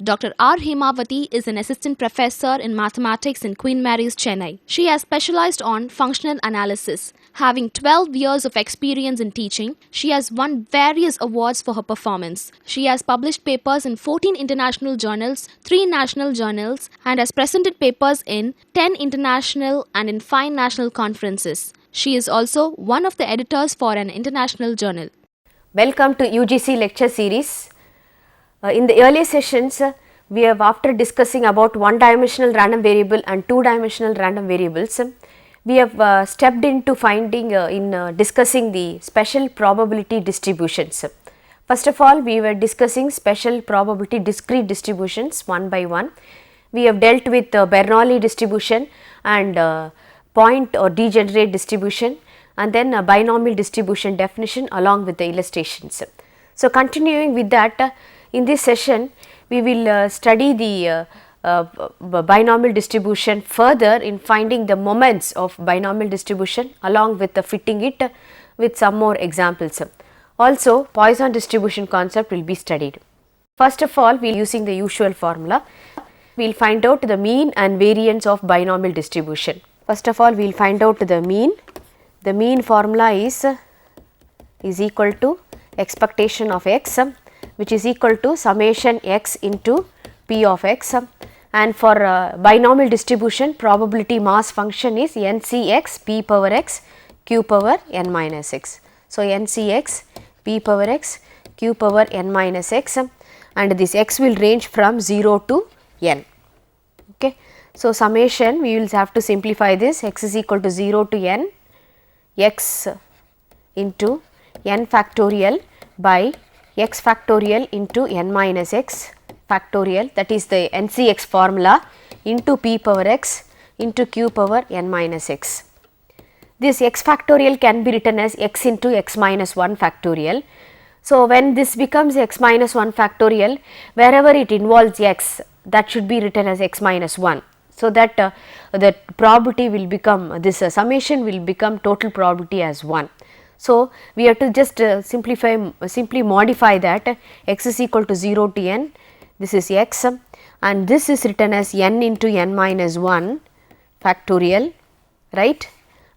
Dr. R. Hemavati is an assistant professor in mathematics in Queen Mary's, Chennai. She has specialized on functional analysis. Having 12 years of experience in teaching, she has won various awards for her performance. She has published papers in 14 international journals, 3 national journals, and has presented papers in 10 international and in 5 national conferences. She is also one of the editors for an international journal. Welcome to UGC lecture series. In the earlier sessions, we have, after discussing about one-dimensional random variable and two-dimensional random variables, we have stepped into discussing the special probability distributions. First of all, we were discussing special probability discrete distributions one by one. We have dealt with Bernoulli distribution and point or degenerate distribution, and then a binomial distribution definition along with the illustrations. So, continuing with that, in this session we will study the binomial distribution further in finding the moments of binomial distribution along with fitting it with some more examples. Also, Poisson distribution concept will be studied. First of all, we will using the usual formula. We will find out the mean and variance of binomial distribution. First of all, we will find out the mean. The mean formula is equal to expectation of x, which is equal to summation x into p of x, and for binomial distribution probability mass function is ncx p power x q power n minus x. So, ncx p power x q power n minus x, and this x will range from 0 to n. Okay. So, summation we will have to simplify this, x is equal to 0 to n x into n factorial by x factorial into n minus x factorial, that is the NCX formula, into p power x into q power n minus x. This x factorial can be written as x into x minus 1 factorial. So, when this becomes x minus 1 factorial, wherever it involves x, that should be written as x minus 1. So, that the probability will become, this summation will become total probability as 1. So, we have to just simply modify that, x is equal to 0 to n, this is x, and this is written as n into n minus 1 factorial, right,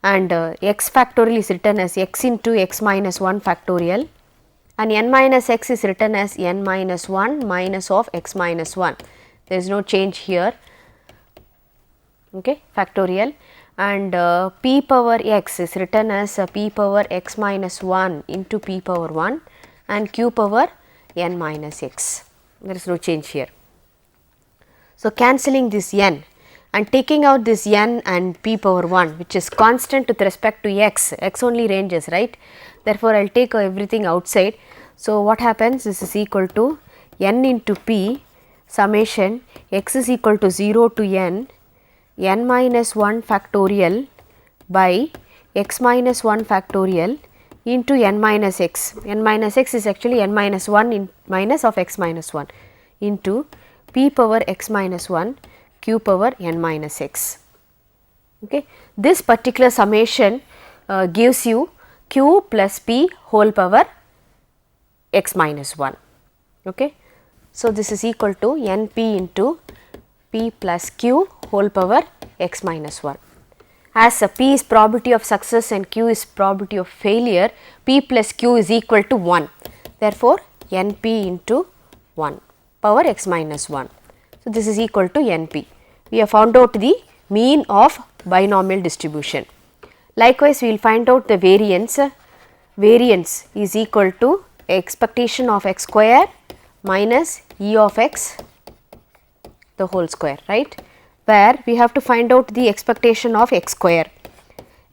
and x factorial is written as x into x minus 1 factorial, and n minus x is written as n minus 1 minus of x minus 1, there is no change here, okay, factorial. And p power x is written as p power x minus 1 into p power 1 and q power n minus x, there is no change here. So, cancelling this n and taking out this n and p power 1, which is constant with respect to x, x only ranges, right, therefore, I will take everything outside. So, what happens, this is equal to n into p summation x is equal to 0 to n minus 1 factorial by x minus 1 factorial into n minus x. N minus x is actually n minus 1 in minus of x minus 1 into p power x minus 1 q power n minus x. Okay. This particular summation gives you q plus p whole power x minus 1. Okay. So, this is equal to np into p plus q whole power x minus 1. As p is probability of success and q is probability of failure, p plus q is equal to 1. Therefore, np into 1 power x minus 1. So, this is equal to np. We have found out the mean of binomial distribution. Likewise, we will find out the variance. Variance is equal to expectation of x square minus e of x the whole square, right, where we have to find out the expectation of x square.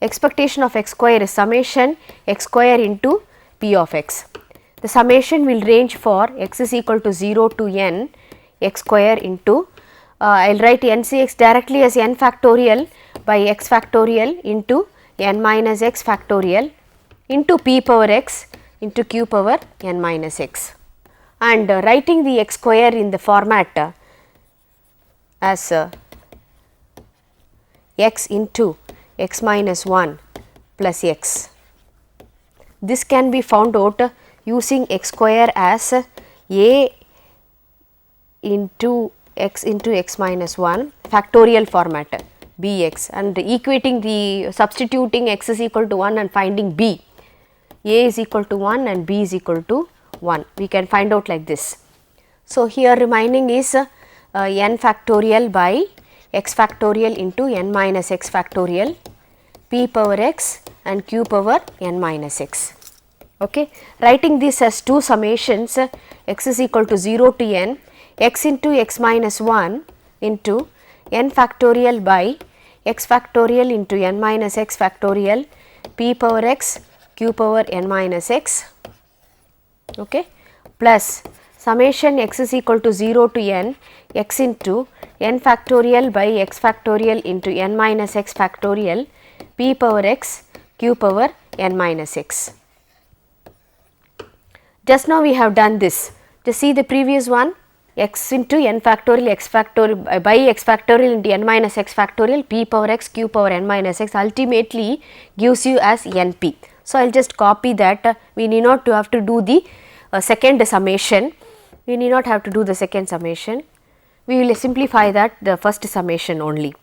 Expectation of x square is summation x square into p of x. The summation will range for x is equal to 0 to n x square into I will write ncx directly as n factorial by x factorial into n minus x factorial into p power x into q power n minus x. And writing the x square in the format as x into x minus 1 plus x. This can be found out using x square as a into x minus 1 factorial format bx, and equating the substituting x is equal to 1 and finding b, a is equal to 1 and b is equal to 1, we can find out like this. So, here remaining is n factorial by x factorial into n minus x factorial, p power x and q power n minus x. Okay. Writing this as two summations, x is equal to 0 to n, x into x minus 1 into n factorial by x factorial into n minus x factorial, p power x, q power n minus x, okay, plus summation x is equal to 0 to n, x into n factorial by x factorial into n minus x factorial, p power x, q power n minus x. Just now we have done this. Just see the previous one, x into n factorial x factorial by x factorial into n minus x factorial, p power x, q power n minus x ultimately gives you as np. So, I will just copy that, we need not to have to do the second summation, we need not have to do the second summation, we will simplify that the first summation only.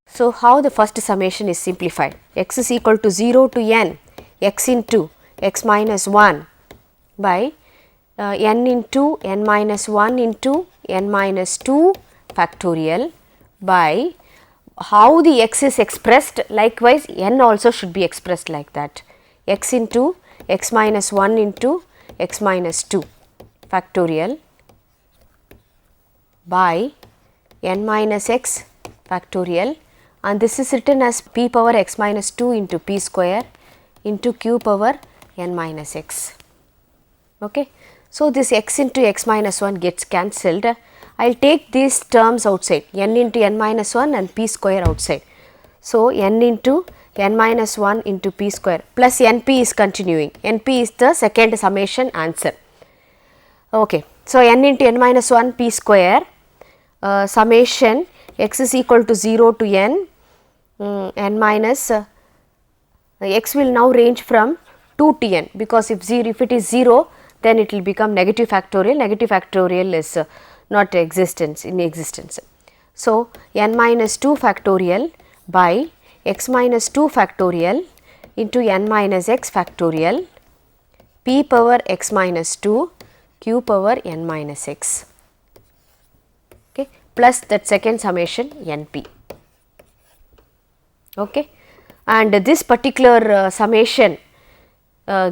So, how the first summation is simplified? X is equal to 0 to n, x into x minus 1 by n into n minus 1 into n minus 2 factorial by how the x is expressed, likewise n also should be expressed like that, x into x minus 1 into x minus 2 factorial by n minus x factorial, and this is written as p power x minus 2 into p square into q power n minus x. Okay. So, this x into x minus 1 gets cancelled. I will take these terms outside, n into n minus 1 and p square outside. So, n into n minus 1 into p square plus np is continuing, np is the second summation answer. Okay. So, n into n minus 1 p square summation x is equal to 0 to n, n minus x will now range from 2 to n, because if it is 0 then it will become negative factorial is not in existence. So, n minus 2 factorial by x minus 2 factorial into n minus x factorial, p power x minus 2, q power n minus x, okay, plus that second summation np. Okay. And this particular summation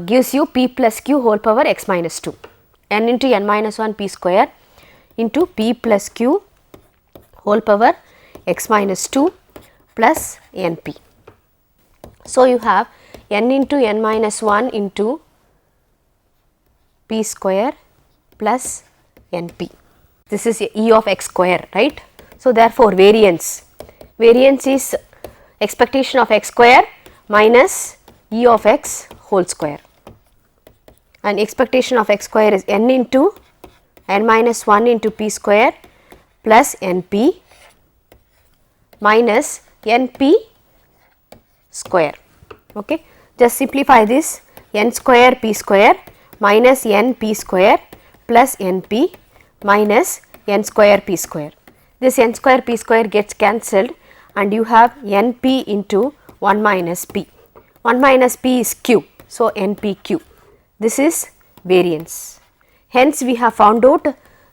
gives you p plus q whole power x minus 2, n into n minus 1 p square into p plus q whole power x minus 2 plus np. So, you have n into n minus 1 into p square plus np, this is e of x square, right. So, therefore, variance is expectation of x square minus e of x whole square, and expectation of x square is n into n minus 1 into p square plus np minus np square. Okay. Just simplify this, n square p square minus n p square plus np minus n square p square. This n square p square gets cancelled and you have np into 1 minus p. 1 minus p is q. So, npq, this is variance. Hence, we have found out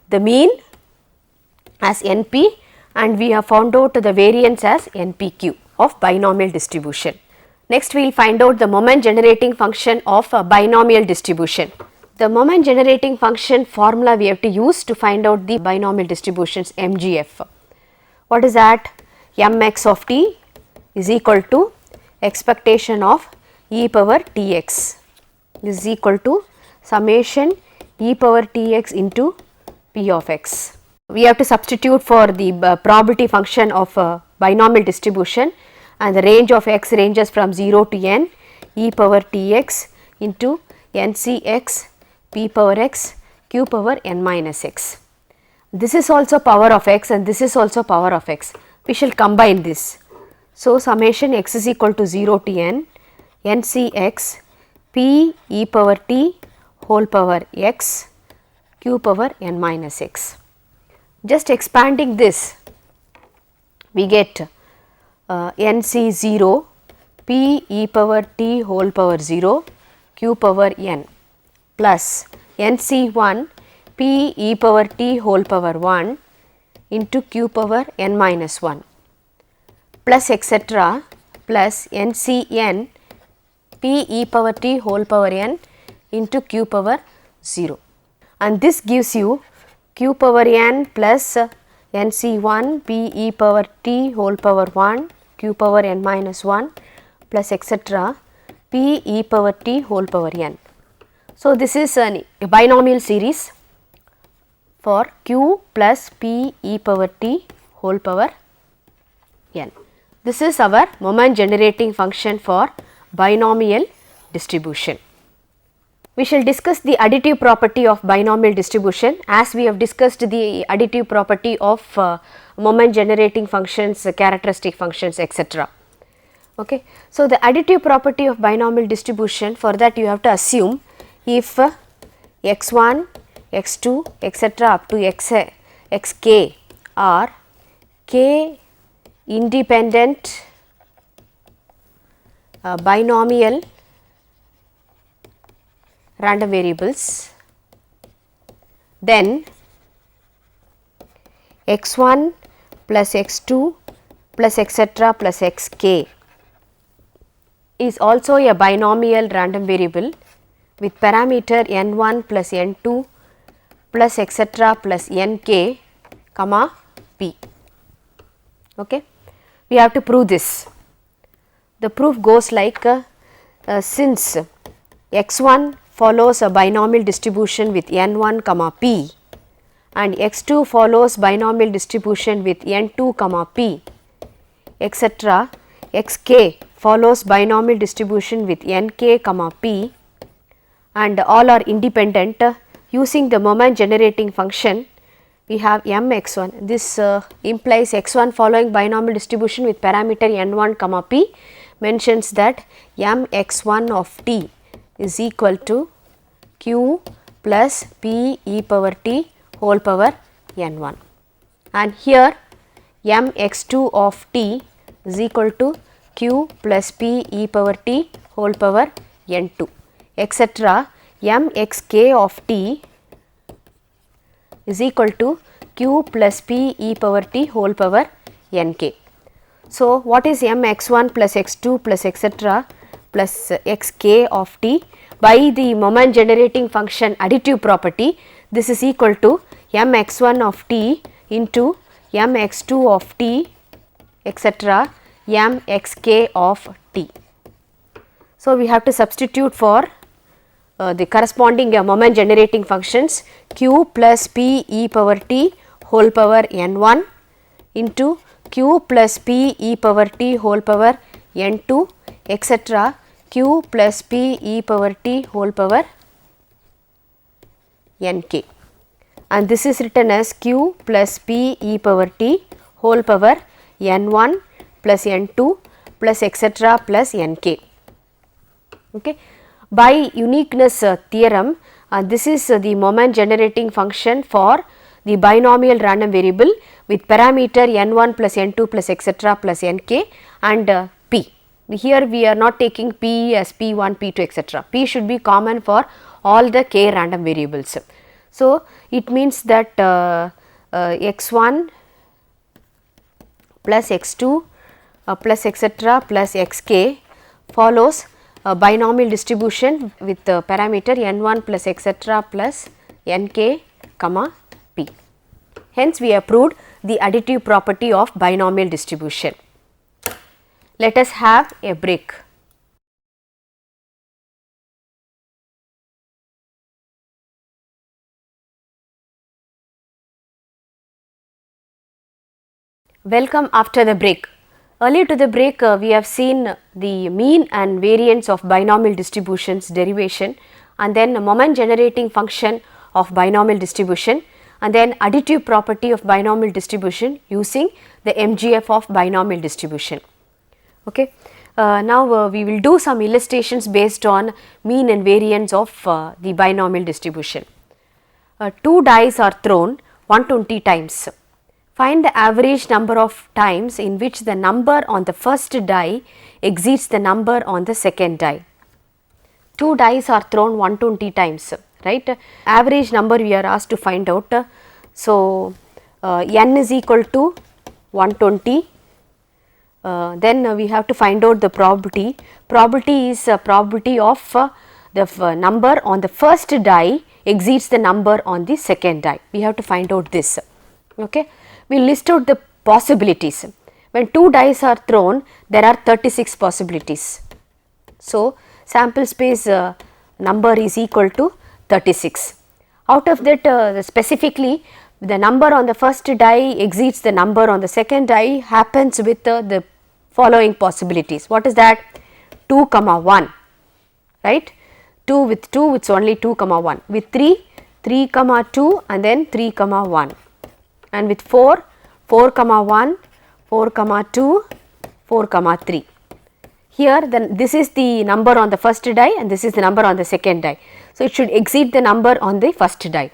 the mean as np and we have found out the variance as npq of binomial distribution. Next, we will find out the moment generating function of a binomial distribution. The moment generating function formula we have to use to find out the binomial distributions MGF. What is that? Mx of t is equal to expectation of e power tx, this is equal to summation e power tx into p of x. We have to substitute for the probability function of binomial distribution, and the range of x ranges from 0 to n e power tx into ncx p power x q power n minus x. This is also power of x and this is also power of x. We shall combine this. So, summation x is equal to 0 to n ncx p e power t whole power x q power n minus x. Just expanding this, we get nc 0 p e power t whole power 0 q power n plus nc 1 p e power t whole power 1 into q power n minus 1 plus etc. plus ncn p e power t whole power n into q power 0, and this gives you q power n plus nc1 p e power t whole power 1 q power n minus 1 plus etc. p e power t whole power n. So, this is a binomial series for q plus p e power t whole power n. This is our moment generating function for binomial distribution. We shall discuss the additive property of binomial distribution as we have discussed the additive property of moment generating functions, characteristic functions, etc. Okay. So, the additive property of binomial distribution, for that you have to assume if x1, x2, etc. up to xk are k independent binomial random variables, then x1 plus x2 plus etc. plus xk is also a binomial random variable with parameter n1 plus n2 plus etc. plus nk comma p. Okay. We have to prove this. The proof goes like since x1 follows a binomial distribution with n1 comma p and x2 follows binomial distribution with n2 comma p, etc. xk follows binomial distribution with nk comma p, and all are independent, using the moment generating function we have mx1. This implies x1 following binomial distribution with parameter n1 comma p mentions that mx1 of t is equal to q plus p e power t whole power n1, and here mx2 of t is equal to q plus p e power t whole power n2, etc. mxk of t is equal to q plus p e power t whole power nk. So, what is mx1 plus x2 plus etc. plus xk of t? By the moment generating function additive property, this is equal to mx1 of t into mx2 of t etc. mxk of t. So, we have to substitute for the corresponding moment generating functions q plus p e power t whole power n1 into q plus p e power t whole power n2 etc. q plus p e power t whole power nk, and this is written as q plus p e power t whole power n1 plus n2 plus etc. plus nk. Okay. By uniqueness theorem, this is the moment generating function for the binomial random variable with parameter n1 plus n2 plus etc. plus nk and p. Here we are not taking p as p1, p2 etc. P should be common for all the k random variables. So, it means that x1 plus x2 plus etc. plus xk follows a binomial distribution with parameter n1 plus etc. plus nk comma p. Hence, we have proved the additive property of binomial distribution. Let us have a break. Welcome after the break. Earlier to the break, we have seen the mean and variance of binomial distributions derivation, and then a moment generating function of binomial distribution, and then additive property of binomial distribution using the MGF of binomial distribution. Okay. Now we will do some illustrations based on mean and variance of the binomial distribution. Two dice are thrown 120 times. Find the average number of times in which the number on the first die exceeds the number on the second die. Two dice are thrown 120 times, right. Average number we are asked to find out. So, n is equal to 120. Then we have to find out the probability. Probability is probability of the number on the first die exceeds the number on the second die. We have to find out this. Okay. We list out the possibilities. When two dice are thrown, there are 36 possibilities. So, sample space number is equal to 36. Out of that, specifically the number on the first die exceeds the number on the second die happens with the following possibilities. What is that? 2, 1, right. 2 with 2, it's only 2, 1. With 3, 3, 2 and then 3, 1. And with 4, 4, 1, 4, 2, 4, 3. Here then this is the number on the first die and this is the number on the second die. So, it should exceed the number on the first die.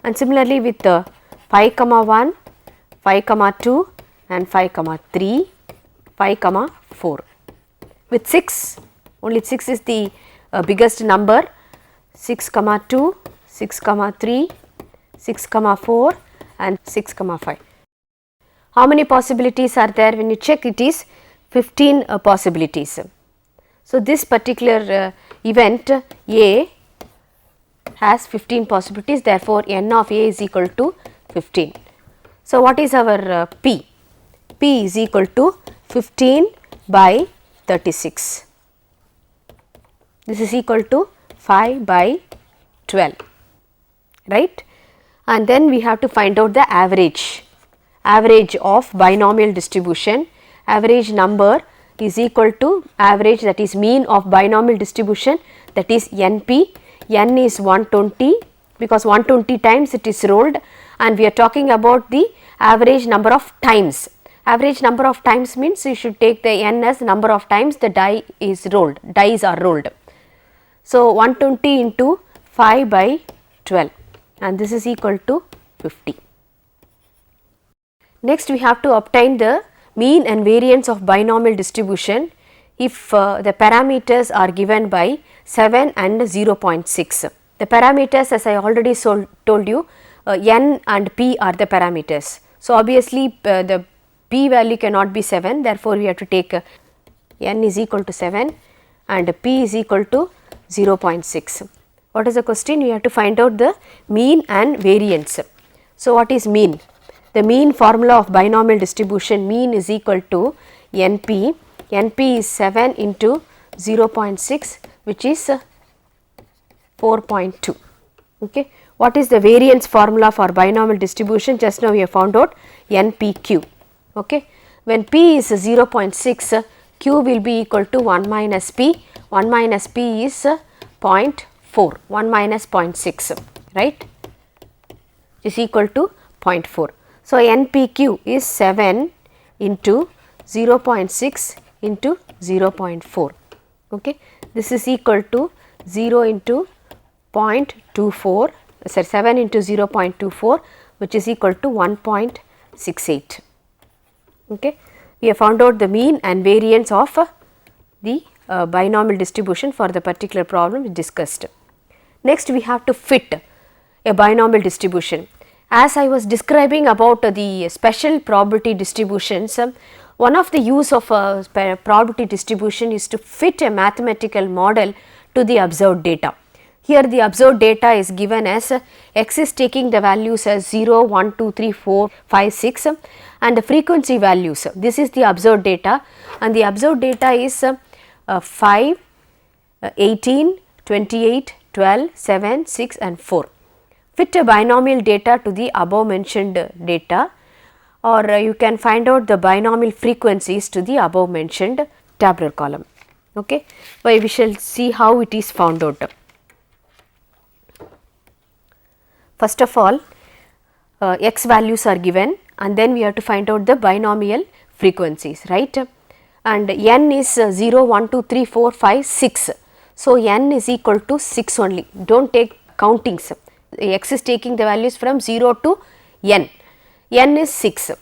And similarly with 5, 1, 5, 2 and 5, 3, 5, 4. With 6, only 6 is the biggest number, 6, 2, 6, 3, 6, 4 and 6, 5. How many possibilities are there? When you check, it is 15 possibilities. So, this particular event A has 15 possibilities, therefore, n of A is equal to 15. So, what is our P? P is equal to 15 by 36. This is equal to 5 by 12, right. And then we have to find out the average of binomial distribution. Average number is equal to average, that is mean of binomial distribution, that is NP. N is 120 because 120 times it is rolled, and we are talking about the average number of times. Average number of times means you should take the n as number of times the die is rolled, dice are rolled. So, 120 into 5 by 12 and this is equal to 50. Next we have to obtain the mean and variance of binomial distribution if the parameters are given by 7 and 0.6. The parameters, as I already told you, n and p are the parameters. So, obviously the p value cannot be 7, therefore, we have to take n is equal to 7 and p is equal to 0.6. What is the question? You have to find out the mean and variance. So, what is mean? The mean formula of binomial distribution, mean is equal to NP. NP is 7 into 0.6, which is 4.2. Okay. What is the variance formula for binomial distribution? Just now we have found out NPQ. Okay. When P is 0.6, Q will be equal to 1 minus P. 1 minus P is 0.4, 1 minus 0.6, right, is equal to 0.4. So, NPQ is 7 into 0.6 into 0.4. Okay. This is equal to 0 into 0.24, sorry, 7 into 0.24, which is equal to 1.68. Okay. We have found out the mean and variance of the binomial distribution for the particular problem discussed. Next, we have to fit a binomial distribution. As I was describing about the special probability distributions, one of the use of a probability distribution is to fit a mathematical model to the observed data. Here the observed data is given as x is taking the values as 0, 1, 2, 3, 4, 5, 6 and the frequency values. This is the observed data and the observed data is 5, 18, 28, 12, 7, 6 and 4. Fit a binomial data to the above mentioned data, or you can find out the binomial frequencies to the above mentioned tabular column. Okay. But we shall see how it is found out. First of all, x values are given, and then we have to find out the binomial frequencies, right. And n is 0, 1, 2, 3, 4, 5, 6. So, n is equal to 6 only, do not take countings, x is taking the values from 0 to n is 6.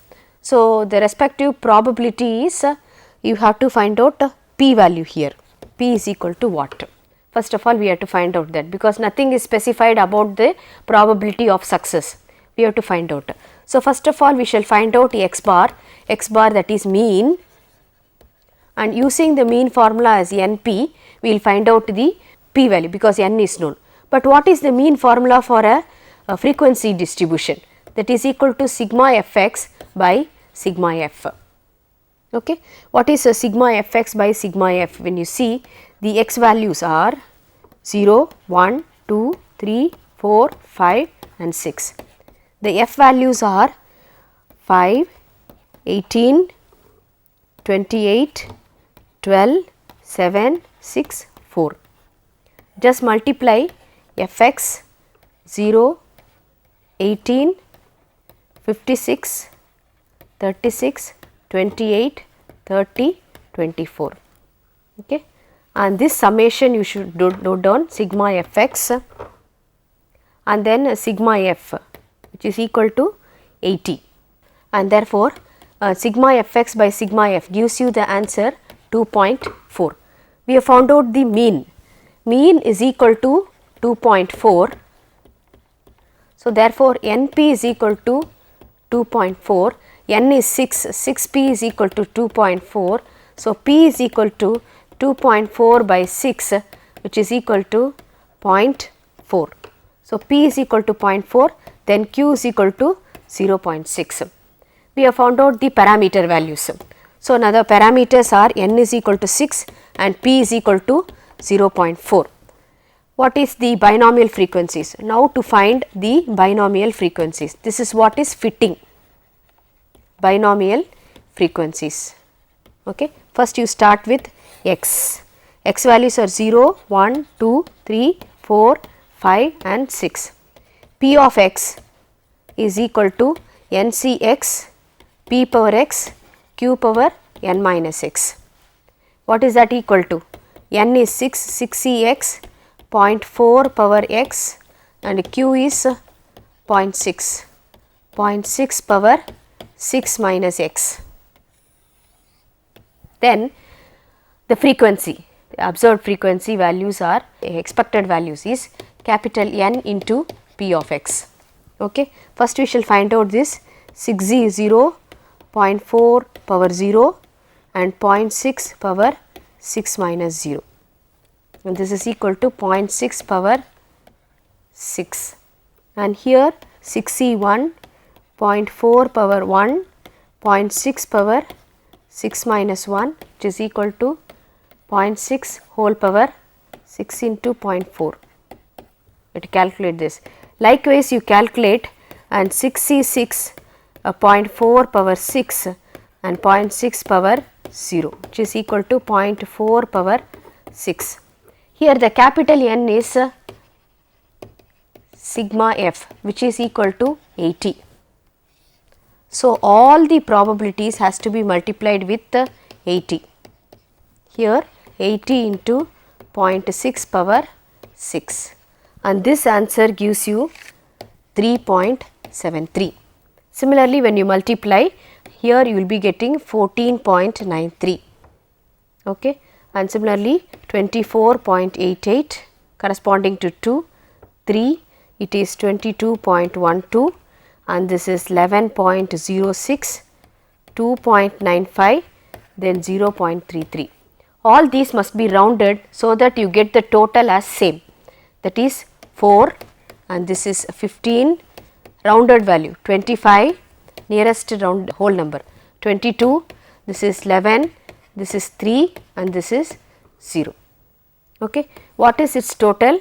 So, the respective probability is you have to find out p value here, p is equal to what. First of all, we have to find out that, because nothing is specified about the probability of success, we have to find out. So, first of all we shall find out x bar that is mean, and using the mean formula as NP, we will find out the p value because n is known. But what is the mean formula for a frequency distribution? That is equal to sigma fx by sigma f. Okay. What is sigma fx by sigma f? When you see, the x values are 0, 1, 2, 3, 4, 5 and 6. The f values are 5, 18, 28, 12, 7, 6, 4. Just multiply fx 0, 18, 56, 36, 28, 30, 24. Okay. And this summation you should do down sigma fx and then sigma f, which is equal to 80, and therefore, sigma fx by sigma f gives you the answer 2.4. We have found out the mean is equal to 2.4. So, therefore, NP is equal to 2.4, n is 6, 6p is equal to 2.4. So, p is equal to 2.4 by 6, which is equal to 0.4. So, p is equal to 0.4, then q is equal to 0.6. We have found out the parameter values. So, now the parameters are n is equal to 6 and p is equal to 0.4. What is the binomial frequencies? Now, to find the binomial frequencies, this is what is fitting binomial frequencies. Okay. First, you start with x values are 0, 1, 2, 3, 4, 5 and 6. P of x is equal to NCx p power x q power n minus x. What is that equal to? N is 6, 6cx 0.4 power x and q is 0.6, 0.6 power 6 minus x. Then the frequency, the observed frequency values are expected values is capital N into p of x. Okay. First we shall find out this 6z 0, 0.4 power 0 and 0.6 power 6 minus 0, and this is equal to 0.6 power 6, and here 6c1 0.4 power 1, 0.6 power 6 minus 1, which is equal to 0.6 whole power 6 into 0.4. Let calculate this. Likewise, you calculate and 6c6 0.4 power 6 and 0.6 power 0, which is equal to 0.4 power 6. Here the capital N is sigma f, which is equal to 80. So, all the probabilities has to be multiplied with 80. Here 80 into 0.6 power 6, and this answer gives you 3.73. Similarly, when you multiply, here you will be getting 14.93. Okay. And similarly 24.88 corresponding to 2, 3 it is 22.12 and this is 11.06, 2.95, then 0.33. All these must be rounded so that you get the total as same, that is 4 and this is 15 rounded value, 25 nearest round whole number, 22, this is 11, this is 3 and this is 0. Okay. What is its total?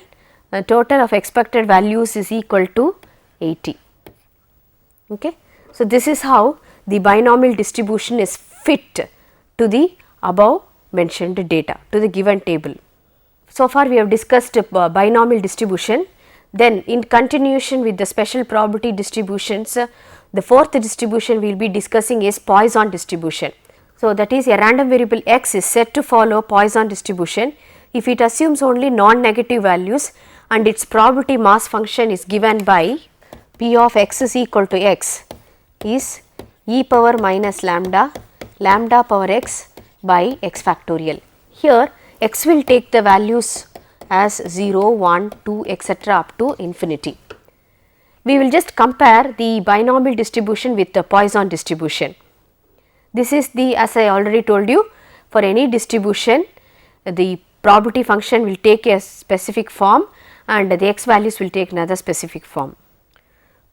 The total of expected values is equal to 80. Okay. So, this is how the binomial distribution is fit to the above mentioned data, to the given table. So far we have discussed binomial distribution. Then in continuation with the special probability distributions, the fourth distribution we will be discussing is Poisson distribution. So, that is a random variable x is said to follow Poisson distribution if it assumes only non-negative values and its probability mass function is given by p of x is equal to x is e power minus lambda, lambda power x by x factorial. Here x will take the values as 0, 1, 2 etc. up to infinity. We will just compare the binomial distribution with the Poisson distribution. This is the, as I already told you, for any distribution the probability function will take a specific form and the x values will take another specific form.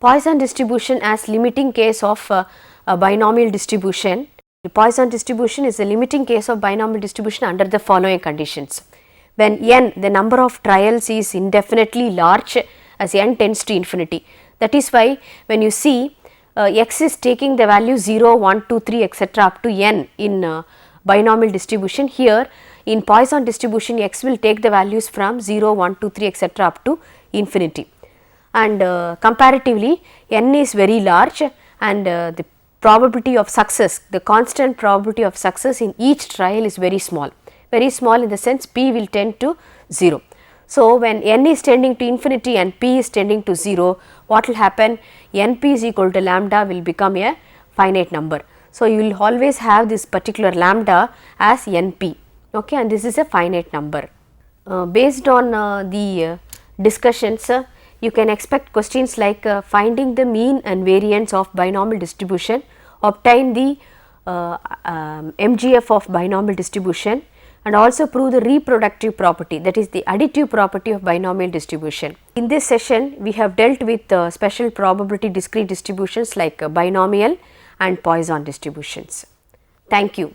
Poisson distribution as limiting case of a binomial distribution. The Poisson distribution is a limiting case of binomial distribution under the following conditions. When n, the number of trials is indefinitely large as n tends to infinity. That is why when you see x is taking the value 0, 1, 2, 3 etc. up to n in binomial distribution, here in Poisson distribution x will take the values from 0, 1, 2, 3 etc. up to infinity. And comparatively n is very large and the probability of success, the constant probability of success in each trial is very small in the sense p will tend to 0. So, when n is tending to infinity and p is tending to 0, what will happen? Np is equal to lambda will become a finite number. So, you will always have this particular lambda as Np, okay, and this is a finite number. Based on the discussions, you can expect questions like finding the mean and variance of binomial distribution, obtain the MGF of binomial distribution, and also prove the reproductive property, that is the additive property of binomial distribution. In this session, we have dealt with special probability discrete distributions like binomial and Poisson distributions. Thank you.